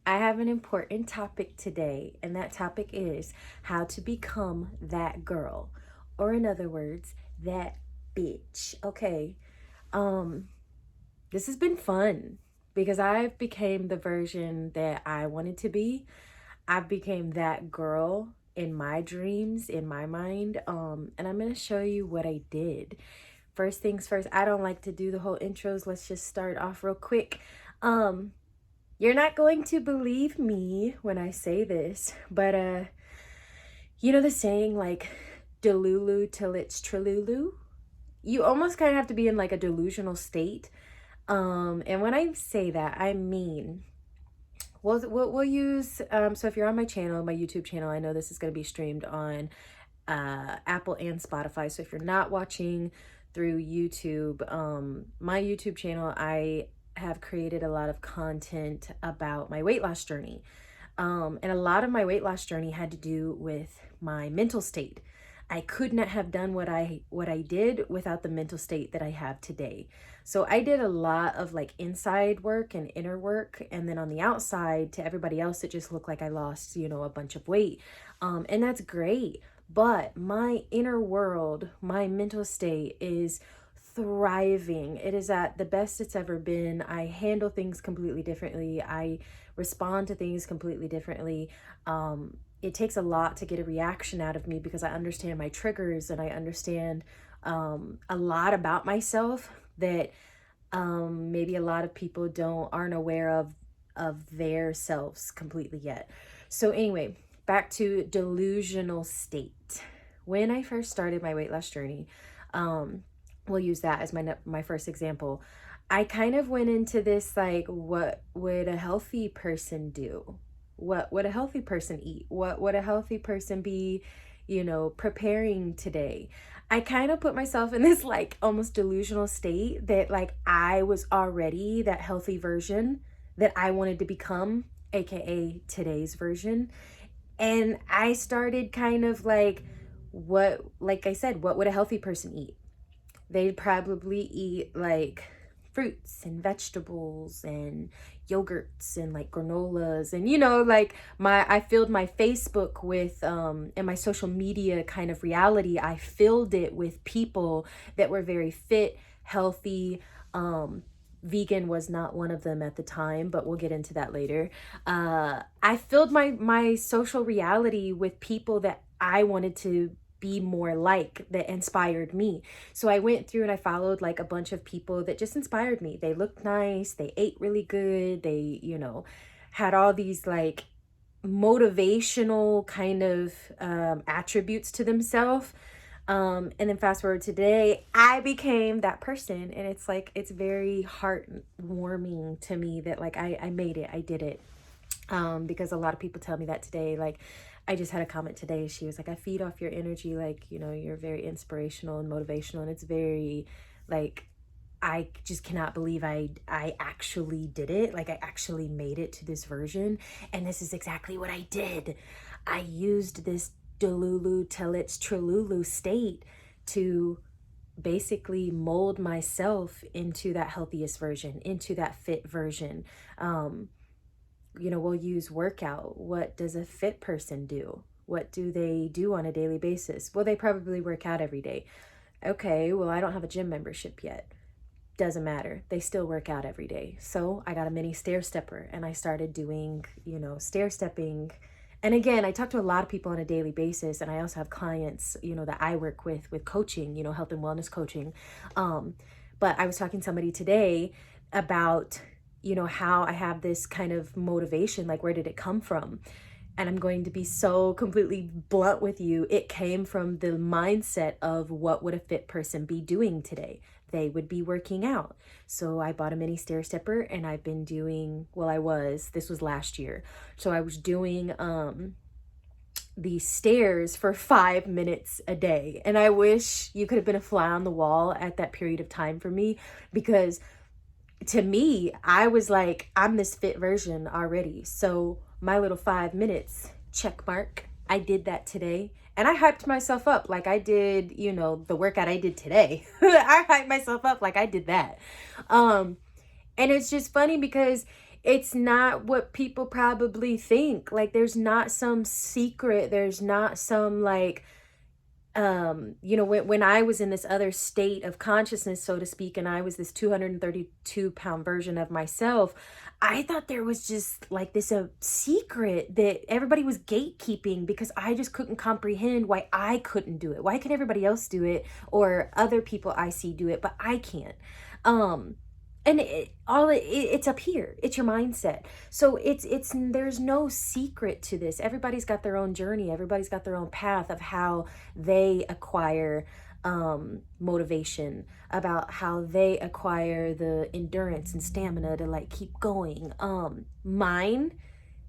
I have an important topic today, and that topic is how to become that girl, or in other words, that bitch. Okay. Um, this has been fun because I've became the version that I wanted to be. I've became that girl in my dreams, in my mind. And I'm gonna show you what I did. First things first, I don't like to do the whole intros. Let's just start off real quick. Um, you're not going to believe me when I say this, but you know the saying like Delulu till it's trululu? You almost kind of have to be in like a delusional state. And when I say that, I mean we'll use so if you're on my channel, my YouTube channel, I know this is going to be streamed on Apple and Spotify. So if you're not watching through YouTube, my YouTube channel, I have created a lot of content about my weight loss journey. And a lot of my weight loss journey had to do with my mental state. I could not have done what I did without the mental state that I have today. So I did a lot of like inside work and inner work, and then on the outside to everybody else it just looked like I lost, a bunch of weight. And that's great. But my inner world, my mental state is thriving. It is at the best it's ever been. I handle things completely differently. I respond to things completely differently. It takes a lot to get a reaction out of me because I understand my triggers and I understand a lot about myself that maybe a lot of people aren't aware of their selves completely yet. So anyway, back to delusional state. When I first started my weight loss journey, we'll use that as my first example. I kind of went into this like, what would a healthy person do? What would a healthy person eat? What would a healthy person be, preparing today? I kind of put myself in this like almost delusional state that like I was already that healthy version that I wanted to become, aka today's version. And I started kind of like, like I said, what would a healthy person eat? They'd probably eat like fruits and vegetables and yogurts and like granolas and like I filled my Facebook with and my social media kind of reality, I filled it with people that were very fit, healthy. Vegan was not one of them at the time, but we'll get into that later. I filled my social reality with people that I wanted to be more like, that inspired me. So I went through and I followed like a bunch of people that just inspired me. They looked nice, they ate really good, they had all these like motivational kind of attributes to themselves. And then fast forward today, I became that person, and it's like it's very heartwarming to me that like I made it, I did it. Because a lot of people tell me that today. Like I just had a comment today. She was like, I feed off your energy. Like, you're very inspirational and motivational. And it's very like, I just cannot believe I actually did it. Like I actually made it to this version. And this is exactly what I did. I used this Delulu till it's trululu state to basically mold myself into that healthiest version, into that fit version. We'll use workout. What does a fit person do? What do they do on a daily basis? Well, they probably work out every day. Okay, well, I don't have a gym membership yet. Doesn't matter. They still work out every day. So I got a mini stair stepper and I started doing, stair stepping. And again, I talk to a lot of people on a daily basis, and I also have clients, that I work with coaching, health and wellness coaching. But I was talking to somebody today about how I have this kind of motivation, like where did it come from? And I'm going to be so completely blunt with you. It came from the mindset of what would a fit person be doing today? They would be working out. So I bought a mini stair stepper, and I've been doing, this was last year. So I was doing the stairs for 5 minutes a day. And I wish you could have been a fly on the wall at that period of time for me, because to me, I was like, I'm this fit version already. So my little 5 minutes, check mark. I did that today. And I hyped myself up like I did, the workout I did today. I hyped myself up like I did that. And it's just funny because it's not what people probably think. Like, there's not some secret, there's not some like, when I was in this other state of consciousness, so to speak, and I was this 232-pound version of myself, I thought there was just like this a secret that everybody was gatekeeping, because I just couldn't comprehend why I couldn't do it. Why can everybody else do it, or other people I see do it, but I can't? And it's up here. It's your mindset. So it's there's no secret to this. Everybody's got their own journey. Everybody's got their own path of how they acquire motivation, about how they acquire the endurance and stamina to like keep going.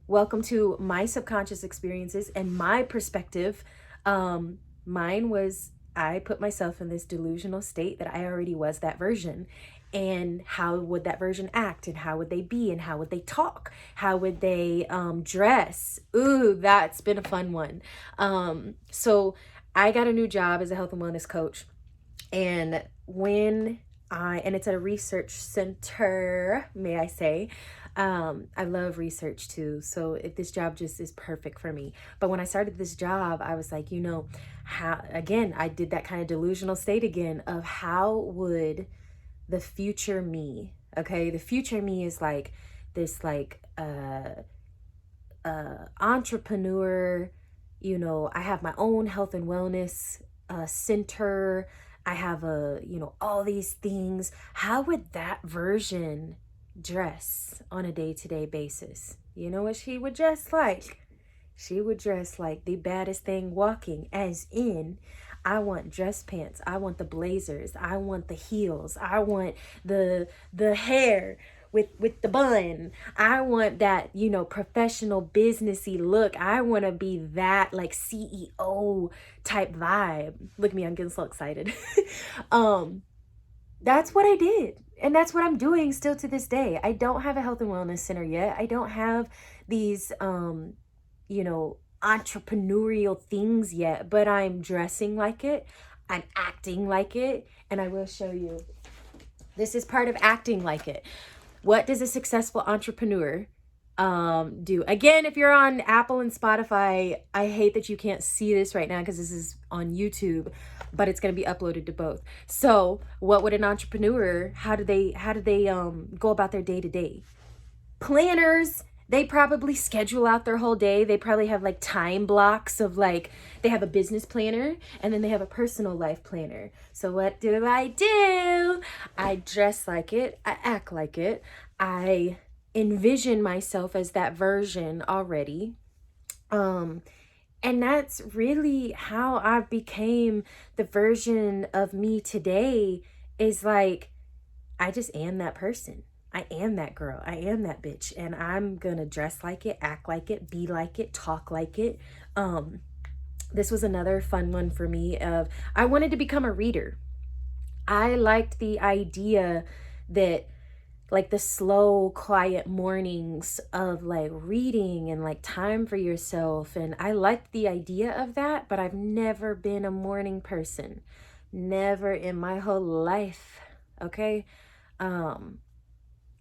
Welcome to my subconscious experiences and my perspective. Mine was, I put myself in this delusional state that I already was that version. And how would that version act, and how would they be, and how would they talk, how would they dress? Ooh, that's been a fun one. So I got a new job as a health and wellness coach, and and it's at a research center, may I say. I love research too, so this job just is perfect for me. But when I started this job, I was like, how, again, I did that kind of delusional state again of how would the future me, okay? The future me is like this, like, entrepreneur, I have my own health and wellness center. I have all these things. How would that version dress on a day-to-day basis? You know what she would dress like? She would dress like the baddest thing walking, as in, I want dress pants. I want the blazers. I want the heels. I want the hair with the bun. I want that, professional businessy look. I want to be that like CEO type vibe. Look at me, I'm getting so excited. That's what I did. And that's what I'm doing still to this day. I don't have a health and wellness center yet. I don't have these entrepreneurial things yet, but I'm dressing like it, I'm acting like it, and I will show you. This is part of acting like it. What does a successful entrepreneur do? Again, if you're on Apple and Spotify, I hate that you can't see this right now because this is on YouTube, but it's going to be uploaded to both. So what would an entrepreneur, how do they go about their day-to-day? Planners. They probably schedule out their whole day. They probably have like time blocks of like, they have a business planner and then they have a personal life planner. So what do? I dress like it. I act like it. I envision myself as that version already. And that's really how I became the version of me today, is like, I just am that person. I am that girl. I am that bitch. And I'm gonna dress like it, act like it, be like it, talk like it. This was another fun one for me of, I wanted to become a reader. I liked the idea that like the slow, quiet mornings of like reading and like time for yourself. And I liked the idea of that, but I've never been a morning person. Never in my whole life. Okay.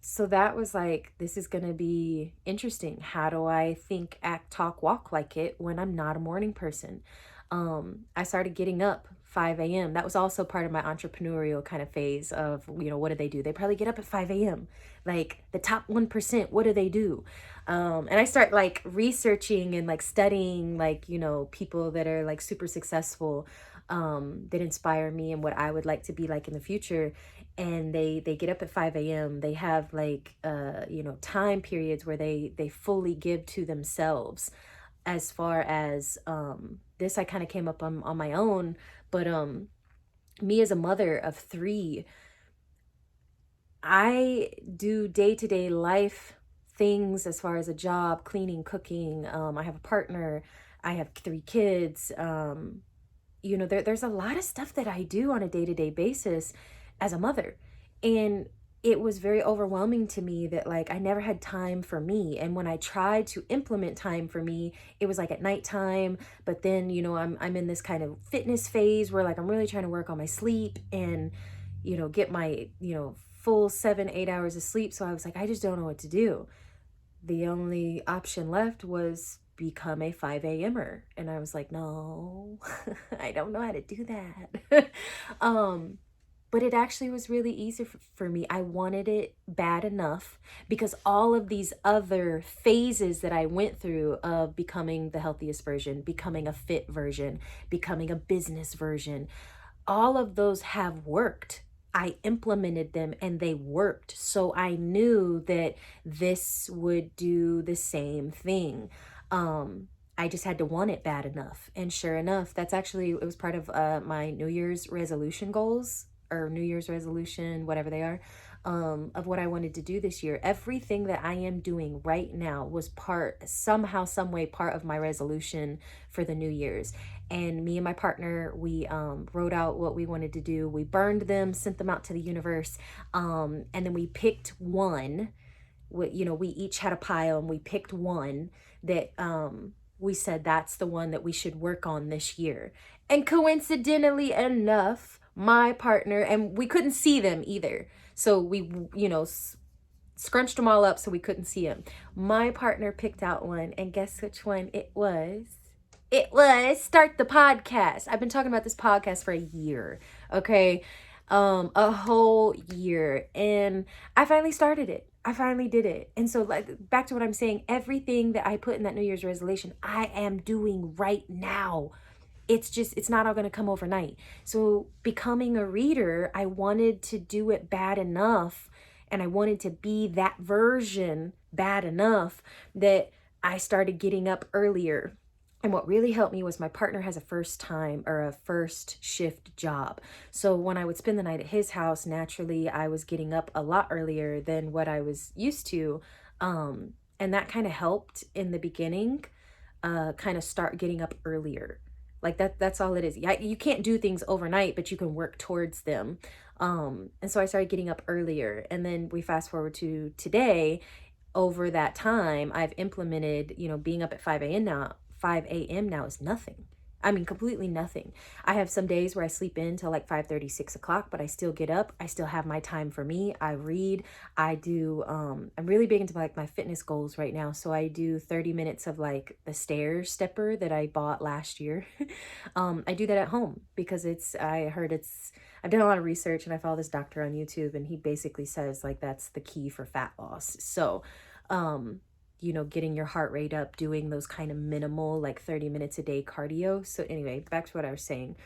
So that was like, this is going to be interesting. How do I think, act, talk, walk like it when I'm not a morning person? I started getting up 5 a.m. That was also part of my entrepreneurial kind of phase of, what do they do? They probably get up at 5 a.m. Like the top 1%, what do they do? And I start like researching and like studying like, people that are like super successful, that inspire me and what I would like to be like in the future. And they get up at 5 a.m. They have like, time periods where they fully give to themselves. As far as this, I kind of came up on my own, but me as a mother of 3, I do day-to-day life things as far as a job, cleaning, cooking. I have a partner. I have 3 kids. There's a lot of stuff that I do on a day-to-day basis as a mother. And it was very overwhelming to me that like I never had time for me. And when I tried to implement time for me, it was like at nighttime. But then, I'm in this kind of fitness phase where like I'm really trying to work on my sleep and, get my, full 7-8 hours of sleep. So I was like, I just don't know what to do. the only option left was become a 5 a.m.er. And I was like, no, I don't know how to do that. But it actually was really easy for me. I wanted it bad enough because all of these other phases that I went through of becoming the healthiest version, becoming a fit version, becoming a business version, all of those have worked. I implemented them and they worked. So I knew that this would do the same thing. I just had to want it bad enough. And sure enough, that's actually, it was part of my New Year's resolution goals, or New Year's resolution, whatever they are, of what I wanted to do this year. Everything that I am doing right now was somehow, some way, part of my resolution for the New Year's. And me and my partner, we wrote out what we wanted to do. We burned them, sent them out to the universe, and then we picked one. We each had a pile, and we picked one that we said that's the one that we should work on this year. And coincidentally enough, my partner, and we couldn't see them either, so we scrunched them all up so we couldn't see them. My partner picked out one, and guess which one it was? It was start the podcast. I've been talking about this podcast for a year, okay? A whole year. And I finally started it. I finally did it. And so, like, back to what I'm saying, everything that I put in that New Year's resolution, I am doing right now. It's not all going to come overnight. So becoming a reader, I wanted to do it bad enough, and I wanted to be that version bad enough that I started getting up earlier. And what really helped me was my partner has a first shift job. So when I would spend the night at his house, naturally I was getting up a lot earlier than what I was used to. And that kind of helped in the beginning, kind of start getting up earlier. Like that's all it is. You can't do things overnight, but you can work towards them. And so I started getting up earlier, and then we fast forward to today. Over that time, I've implemented, being up at 5 a.m. now. 5 a.m. now is nothing. I mean, completely nothing. I have some days where I sleep in till like 5:30, 6 o'clock, but I still get up. I still have my time for me. I read. I do, I'm really big into like my fitness goals right now. So I do 30 minutes of like the stair stepper that I bought last year. I do that at home because I've done a lot of research, and I follow this doctor on YouTube, and he basically says like that's the key for fat loss. So, getting your heart rate up, doing those kind of minimal, like 30 minutes a day cardio. So anyway, back to what I was saying.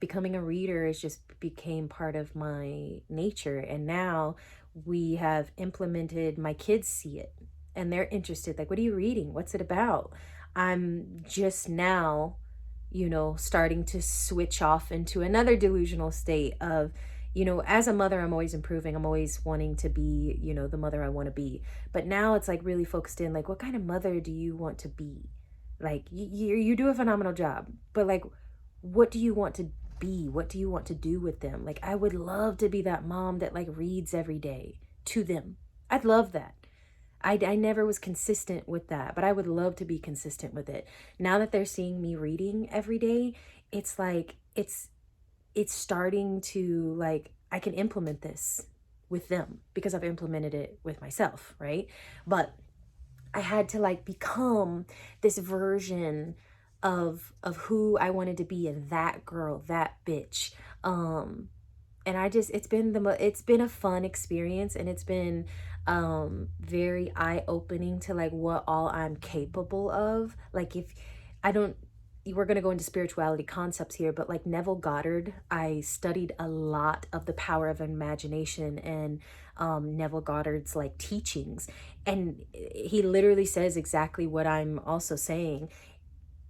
Becoming a reader became part of my nature. And now we have implemented, my kids see it and they're interested. Like, what are you reading? What's it about? I'm just now, starting to switch off into another delusional state of, as a mother, I'm always improving. I'm always wanting to be, the mother I want to be. But now it's like really focused in, like, what kind of mother do you want to be? Like, you do a phenomenal job, but like, what do you want to be? What do you want to do with them? Like, I would love to be that mom that like reads every day to them. I'd love that. I never was consistent with that, but I would love to be consistent with it. Now that they're seeing me reading every day, it's like, it's starting to, like, I can implement this with them because I've implemented it with myself, right? But I had to like become this version of who I wanted to be, and that girl, that bitch. And it's been a fun experience, and it's been very eye-opening to like what all I'm capable of. Like, if I don't we're going to go into spirituality concepts here, but like Neville Goddard, I studied a lot of the power of imagination and Neville Goddard's like teachings. And he literally says exactly what I'm also saying.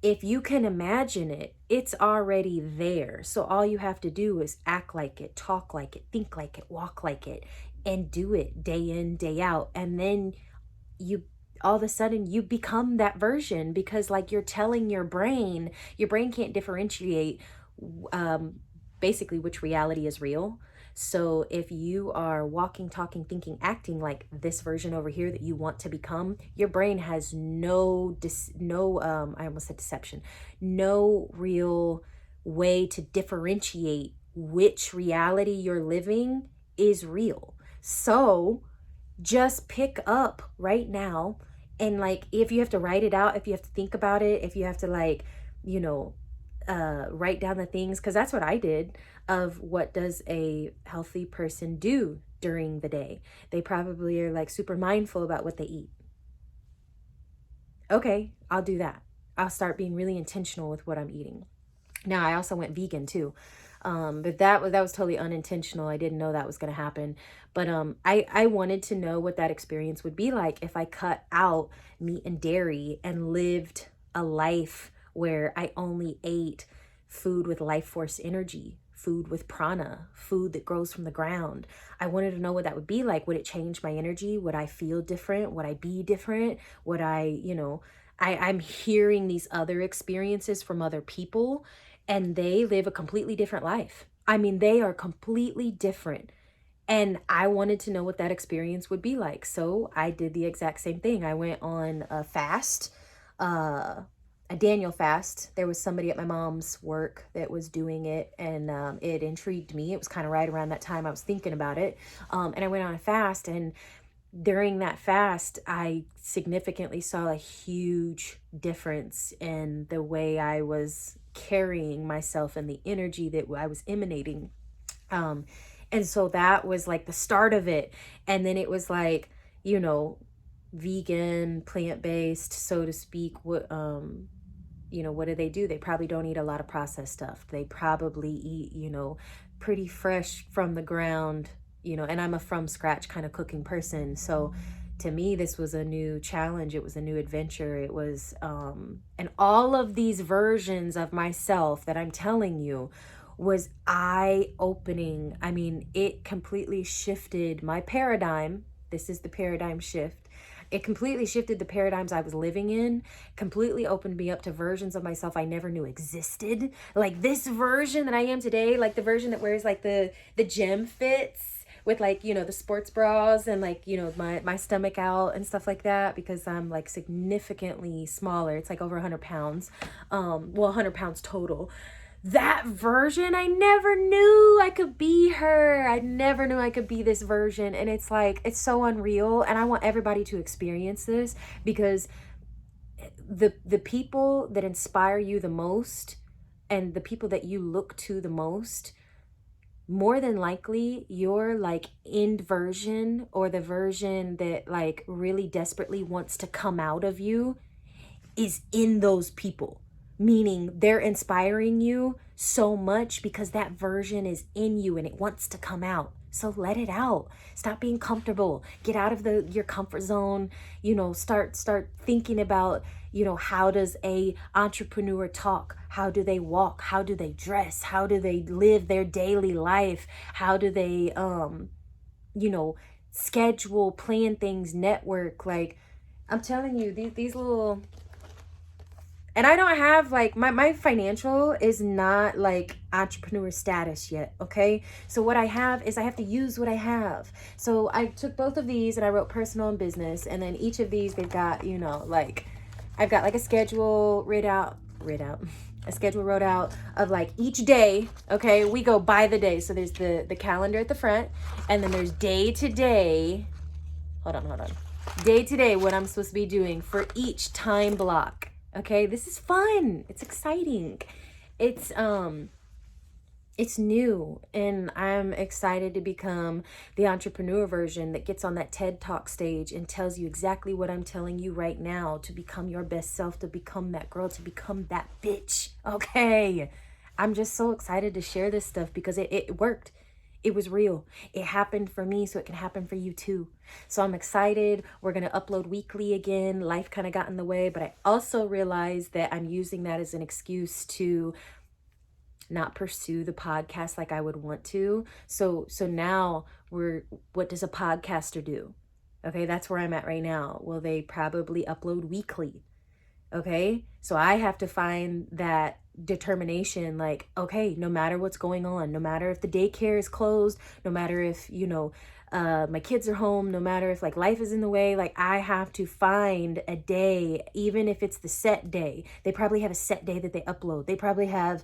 If you can imagine it, it's already there. So all you have to do is act like it, talk like it, think like it, walk like it, and do it day in, day out. And then all of a sudden you become that version, because like you're telling your brain can't differentiate basically which reality is real. So if you are walking, talking, thinking, acting like this version over here that you want to become, your brain has I almost said deception, no real way to differentiate which reality you're living is real. So Just pick up right now, and like, if you have to write it out, if you have to think about it, if you have to like, you know, write down the things, because that's what I did, of what does a healthy person do during the day. They probably are like super mindful about what they eat. Okay, I'll do that. I'll start being really intentional with what I'm eating. Now, I also went vegan too. But that was totally unintentional. I didn't know that was going to happen. But I wanted to know what that experience would be like if I cut out meat and dairy and lived a life where I only ate food with life force energy, food with prana, food that grows from the ground. I wanted to know what that would be like. Would it change my energy? Would I feel different? Would I be different? Would I'm hearing these other experiences from other people, and they live a completely different life. I mean, they are completely different. And I wanted to know what that experience would be like. So I did the exact same thing. I went on a fast, a Daniel fast. There was somebody at my mom's work that was doing it, and it intrigued me. It was kind of right around that time I was thinking about it. And I went on a fast, and during that fast, I significantly saw a huge difference in the way I was carrying myself and the energy that I was emanating. And so that was like the start of it. And then it was like, you know, vegan, plant-based, so to speak. What do? They probably don't eat a lot of processed stuff. They probably eat, pretty fresh from the ground, and I'm a from scratch kind of cooking person. So to me, this was a new challenge. It was a new adventure. It was, and all of these versions of myself that I'm telling you was eye opening. I mean, it completely shifted my paradigm. This is the paradigm shift. It completely shifted the paradigms I was living in, completely opened me up to versions of myself I never knew existed. Like this version that I am today, like the version that wears like the gym fits with like, the sports bras and like, my stomach out and stuff like that, because I'm like significantly smaller. It's like over 100 pounds. 100 pounds total. That version, I never knew I could be her. I never knew I could be this version. And it's like, it's so unreal. And I want everybody to experience this, because the people that inspire you the most and the people that you look to the most, more than likely your like end version, or the version that like really desperately wants to come out of you, is in those people. Meaning they're inspiring you so much because that version is in you and it wants to come out. So let it out. Stop being comfortable. Get out of your comfort zone. Start thinking about, how does a entrepreneur talk? How do they walk? How do they dress? How do they live their daily life? How do they schedule, plan things, network? Like, I'm telling you, these little. And I don't have like, my financial is not like entrepreneur status yet, okay? So what I have is I have to use what I have. So I took both of these and I wrote personal and business. And then each of these, they've got, like, I've got like a schedule a schedule wrote out of like each day, okay? We go by the day. So there's the calendar at the front, and then there's day to day. Hold on. Day to day, what I'm supposed to be doing for each time block. Okay, this is fun. It's exciting. It's new, and I'm excited to become the entrepreneur version that gets on that TED Talk stage and tells you exactly what I'm telling you right now, to become your best self, to become that girl, to become that bitch. Okay. I'm just so excited to share this stuff because it worked. It was real. It happened for me, so it can happen for you too. So I'm excited. We're going to upload weekly again. Life kind of got in the way, but I also realized that I'm using that as an excuse to not pursue the podcast like I would want to. So now what does a podcaster do? Okay, that's where I'm at right now. Well, they probably upload weekly. Okay, so I have to find that determination, like, okay, no matter what's going on, no matter if the daycare is closed, no matter if my kids are home, no matter if like life is in the way, like I have to find a day, even if it's the set day. They probably have a set day that they upload. They probably have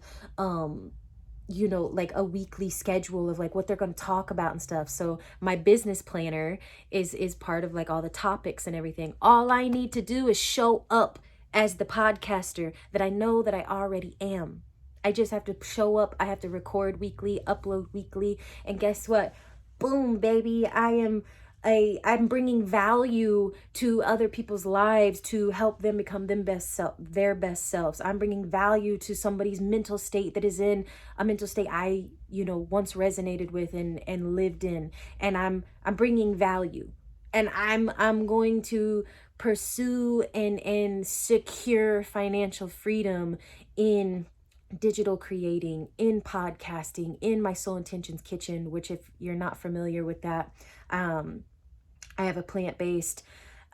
you know, like a weekly schedule of like what they're going to talk about and stuff. So my business planner is part of like all the topics and everything. All I need to do is show up as the podcaster that I know that I already am. I just have to show up. I have to record weekly, upload weekly, and guess what? Boom, baby. I'm bringing value to other people's lives to help them become their best selves. I'm bringing value to somebody's mental state that is in a mental state I, you know, once resonated with and lived in. And I'm bringing value. And I'm going to pursue and secure financial freedom in digital creating, in podcasting, in my Soul Intentions Kitchen, which if you're not familiar with that, I have a plant-based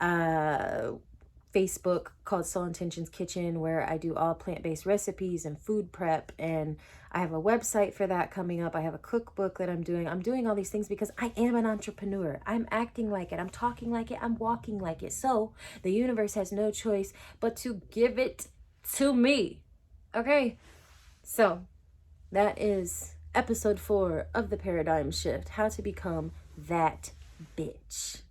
Facebook called Soul Intentions Kitchen where I do all plant-based recipes and food prep, and I have a website for that coming up. I have a cookbook that I'm doing. I'm doing all these things because I am an entrepreneur. I'm acting like it. I'm talking like it. I'm walking like it. So the universe has no choice but to give it to me. Okay? So that is episode 4 of The Paradigm Shift, how to become that bitch.